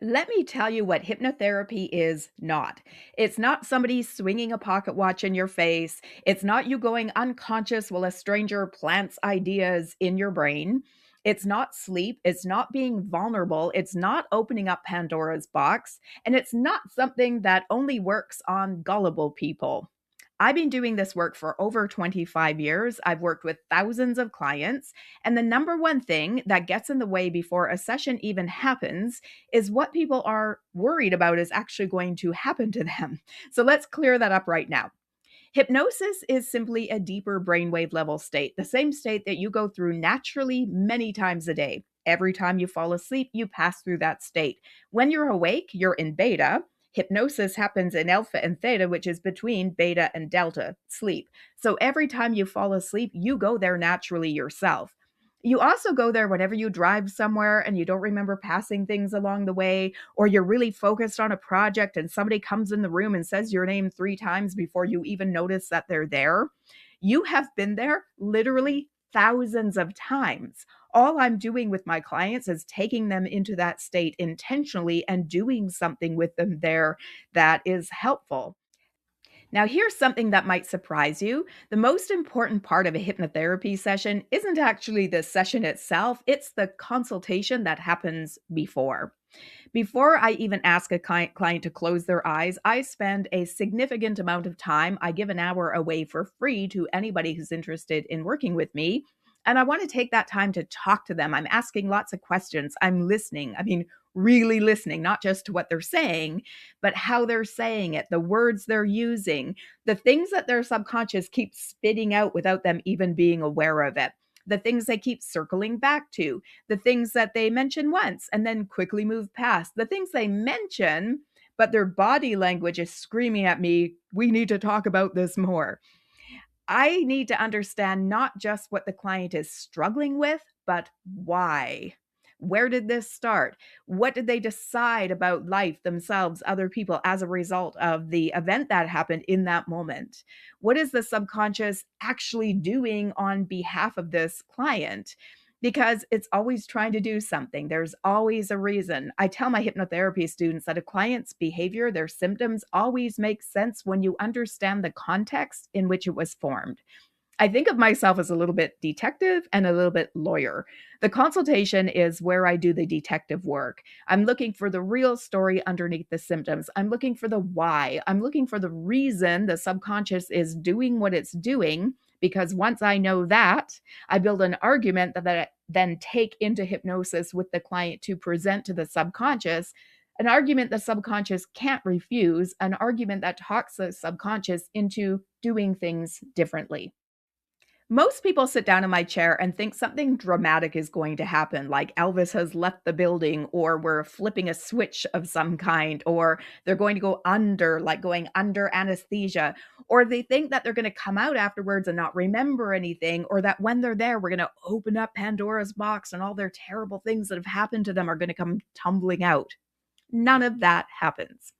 Let me tell you what hypnotherapy is not. It's not somebody swinging a pocket watch in your face. It's not you going unconscious while a stranger plants ideas in your brain. It's not sleep. It's not being vulnerable. It's not opening up Pandora's box. And it's not something that only works on gullible people. I've been doing this work for over 25 years. I've worked with thousands of clients. And the number one thing that gets in the way before a session even happens is what people are worried about is actually going to happen to them. So let's clear that up right now. Hypnosis is simply a deeper brainwave level state, the same state that you go through naturally many times a day. Every time you fall asleep, you pass through that state. When you're awake, you're in beta. Hypnosis happens in alpha and theta, which is between beta and delta sleep. So every time you fall asleep, you go there naturally yourself. You also go there whenever you drive somewhere and you don't remember passing things along the way, or you're really focused on a project and somebody comes in the room and says your name 3 times before you even notice that they're there. You have been there literally thousands of times. All I'm doing with my clients is taking them into that state intentionally and doing something with them there that is helpful. Now, here's something that might surprise you. The most important part of a hypnotherapy session isn't actually the session itself, it's the consultation that happens before. Before I even ask a client to close their eyes, I spend a significant amount of time. I give an hour away for free to anybody who's interested in working with me. And I want to take that time to talk to them. I'm asking lots of questions. I'm listening. I mean, really listening, not just to what they're saying, but how they're saying it, the words they're using, the things that their subconscious keeps spitting out without them even being aware of it, the things they keep circling back to, the things that they mention once and then quickly move past, the things they mention, but their body language is screaming at me, we need to talk about this more. I need to understand not just what the client is struggling with, but why. Where did this start? What did they decide about life, themselves, other people as a result of the event that happened in that moment? What is the subconscious actually doing on behalf of this client? Because it's always trying to do something. There's always a reason. I tell my hypnotherapy students that a client's behavior, their symptoms always make sense when you understand the context in which it was formed. I think of myself as a little bit detective and a little bit lawyer. The consultation is where I do the detective work. I'm looking for the real story underneath the symptoms. I'm looking for the why. I'm looking for the reason the subconscious is doing what it's doing. Because once I know that, I build an argument that I then take into hypnosis with the client to present to the subconscious, an argument the subconscious can't refuse, an argument that talks the subconscious into doing things differently. Most people sit down in my chair and think something dramatic is going to happen, like Elvis has left the building, or we're flipping a switch of some kind, or they're going to go under, like going under anesthesia, or they think that they're going to come out afterwards and not remember anything, or that when they're there, we're going to open up Pandora's box and all their terrible things that have happened to them are going to come tumbling out. None of that happens.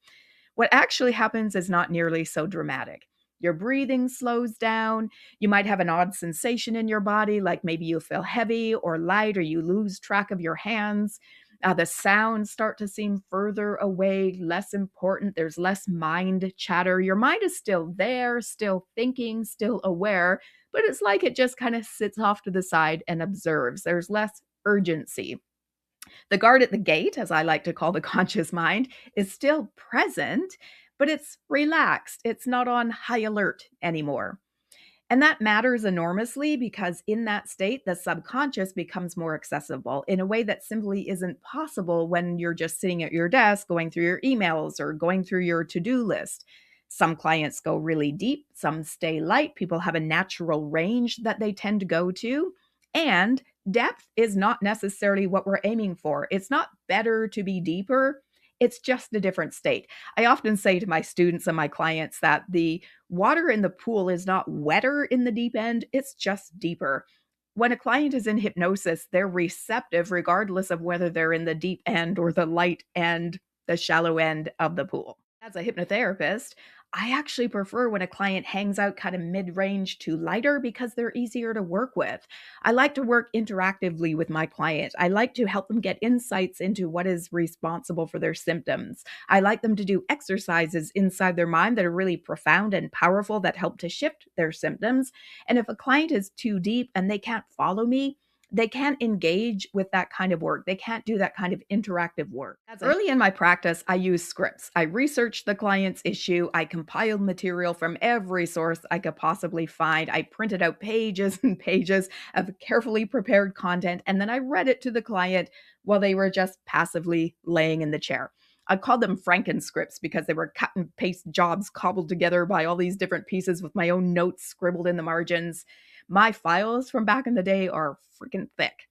What actually happens is not nearly so dramatic. Your breathing slows down. You might have an odd sensation in your body, like maybe you feel heavy or light, or you lose track of your hands. The sounds start to seem further away, less important. There's less mind chatter. Your mind is still there, still thinking, still aware, but it's like it just kind of sits off to the side and observes. There's less urgency. The guard at the gate, as I like to call the conscious mind, is still present, but it's relaxed. It's not on high alert anymore. And that matters enormously because in that state, the subconscious becomes more accessible in a way that simply isn't possible when you're just sitting at your desk going through your emails or going through your to do list. Some clients go really deep, some stay light. People have a natural range that they tend to go to. And depth is not necessarily what we're aiming for. It's not better to be deeper. It's just a different state. I often say to my students and my clients that the water in the pool is not wetter in the deep end, it's just deeper. When a client is in hypnosis, they're receptive regardless of whether they're in the deep end or the light end, the shallow end of the pool. As a hypnotherapist, I actually prefer when a client hangs out kind of mid range to lighter because they're easier to work with. I like to work interactively with my client. I like to help them get insights into what is responsible for their symptoms. I like them to do exercises inside their mind that are really profound and powerful that help to shift their symptoms. And if a client is too deep and they can't follow me, they can't engage with that kind of work. They can't do that kind of interactive work. Early in my practice, I use scripts. I researched the client's issue. I compiled material from every source I could possibly find. I printed out pages and pages of carefully prepared content, and then I read it to the client while they were just passively laying in the chair. I called them Frankenscripts because they were cut and paste jobs cobbled together by all these different pieces with my own notes scribbled in the margins. My files from back in the day are freaking thick.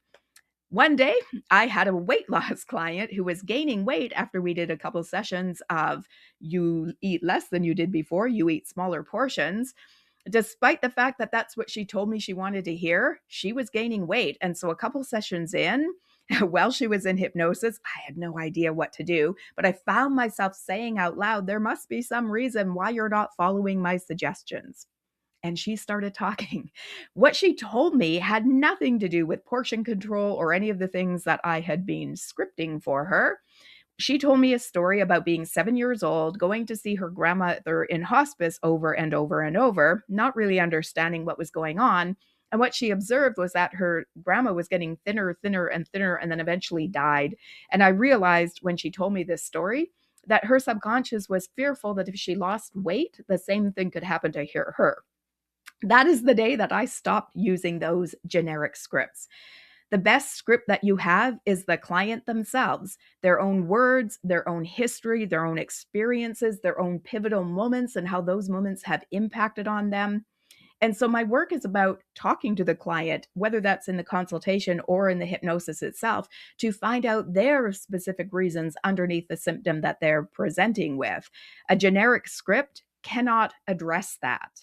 One day, I had a weight loss client who was gaining weight after we did a couple sessions of you eat less than you did before, you eat smaller portions. Despite the fact that that's what she told me she wanted to hear, she was gaining weight. And so, a couple sessions in, while she was in hypnosis, I had no idea what to do, but I found myself saying out loud, there must be some reason why you're not following my suggestions. And she started talking. What she told me had nothing to do with portion control or any of the things that I had been scripting for her. She told me a story about being 7 years old, going to see her grandmother in hospice over and over and over, not really understanding what was going on. And what she observed was that her grandma was getting thinner, thinner, and thinner, and then eventually died. And I realized when she told me this story that her subconscious was fearful that if she lost weight, the same thing could happen to her. That is the day that I stopped using those generic scripts. The best script that you have is the client themselves, their own words, their own history, their own experiences, their own pivotal moments, and how those moments have impacted on them. And so my work is about talking to the client, whether that's in the consultation or in the hypnosis itself, to find out their specific reasons underneath the symptom that they're presenting with. A generic script cannot address that.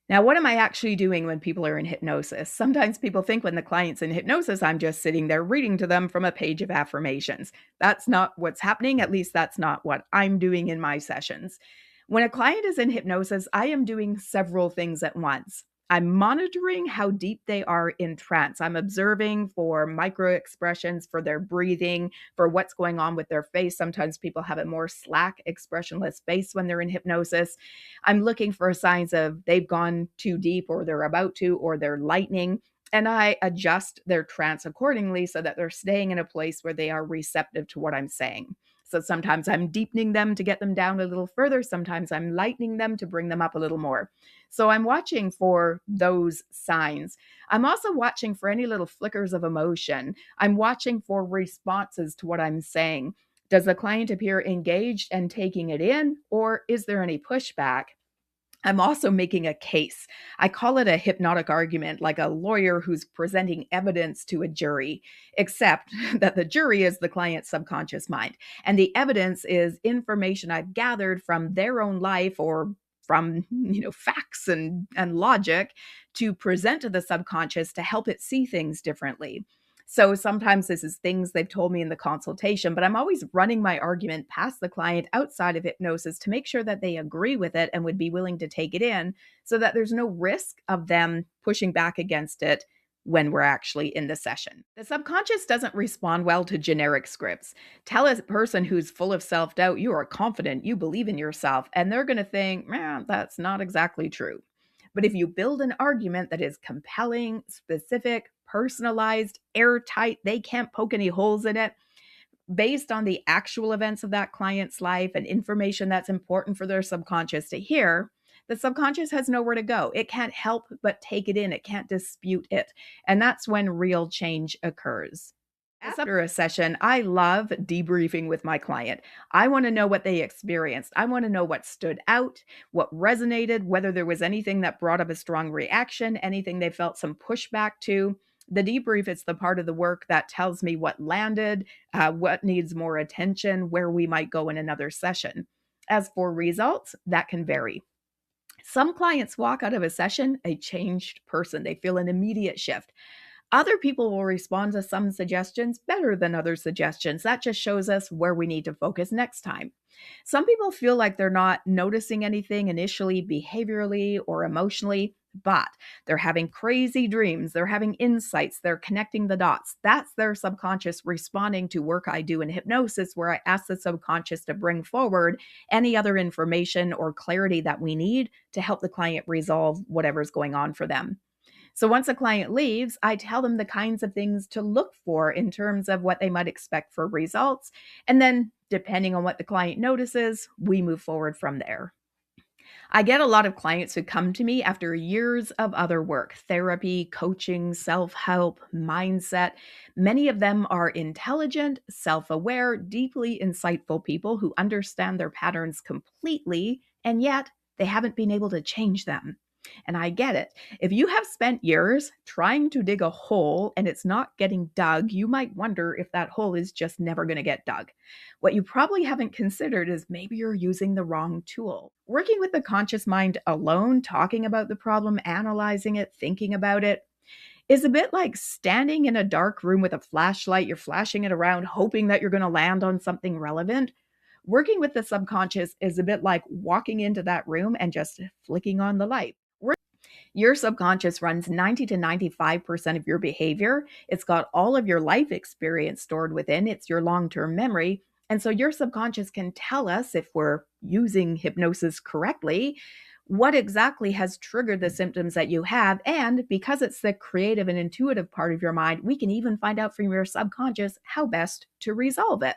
Now, what am I actually doing when people are in hypnosis? Sometimes people think when the client's in hypnosis, I'm just sitting there reading to them from a page of affirmations. That's not what's happening. At least that's not what I'm doing in my sessions. When a client is in hypnosis, I am doing several things at once. I'm monitoring how deep they are in trance. I'm observing for micro expressions, for their breathing, for what's going on with their face. Sometimes people have a more slack, expressionless face when they're in hypnosis. I'm looking for signs of they've gone too deep or they're about to or they're lightening. And I adjust their trance accordingly so that they're staying in a place where they are receptive to what I'm saying. So sometimes I'm deepening them to get them down a little further. Sometimes I'm lightening them to bring them up a little more. So I'm watching for those signs. I'm also watching for any little flickers of emotion. I'm watching for responses to what I'm saying. Does the client appear engaged and taking it in, or is there any pushback? I'm also making a case. I call it a hypnotic argument, like a lawyer who's presenting evidence to a jury, except that the jury is the client's subconscious mind. And the evidence is information I've gathered from their own life or from facts and logic to present to the subconscious to help it see things differently. So sometimes this is things they've told me in the consultation, but I'm always running my argument past the client outside of hypnosis to make sure that they agree with it and would be willing to take it in so that there's no risk of them pushing back against it when we're actually in the session. The subconscious doesn't respond well to generic scripts. Tell a person who's full of self-doubt, you are confident, you believe in yourself, and they're going to think, that's not exactly true. But if you build an argument that is compelling, specific, personalized, airtight, they can't poke any holes in it, based on the actual events of that client's life and information that's important for their subconscious to hear, the subconscious has nowhere to go. It can't help but take it in. It can't dispute it. And that's when real change occurs. After a session, I love debriefing with my client. I want to know what they experienced. I want to know what stood out, what resonated, whether there was anything that brought up a strong reaction, anything they felt some pushback to. The debrief is the part of the work that tells me what landed, what needs more attention, where we might go in another session. As for results, that can vary. Some clients walk out of a session a changed person. They feel an immediate shift. Other people will respond to some suggestions better than other suggestions. That just shows us where we need to focus next time. Some people feel like they're not noticing anything initially, behaviorally or emotionally, but they're having crazy dreams, they're having insights, they're connecting the dots. That's their subconscious responding to work I do in hypnosis, where I ask the subconscious to bring forward any other information or clarity that we need to help the client resolve whatever's going on for them. So once a client leaves, I tell them the kinds of things to look for in terms of what they might expect for results. And then, depending on what the client notices, we move forward from there. I get a lot of clients who come to me after years of other work, therapy, coaching, self help, mindset. Many of them are intelligent, self aware, deeply insightful people who understand their patterns completely, and yet they haven't been able to change them. And I get it. If you have spent years trying to dig a hole and it's not getting dug, you might wonder if that hole is just never going to get dug. What you probably haven't considered is maybe you're using the wrong tool. Working with the conscious mind alone, talking about the problem, analyzing it, thinking about it, is a bit like standing in a dark room with a flashlight. You're flashing it around, hoping that you're going to land on something relevant. Working with the subconscious is a bit like walking into that room and just flicking on the light. Your subconscious runs 90 to 95% of your behavior. It's got all of your life experience stored within, it's your long term memory. And so your subconscious can tell us, if we're using hypnosis correctly, what exactly has triggered the symptoms that you have. And because it's the creative and intuitive part of your mind, we can even find out from your subconscious how best to resolve it.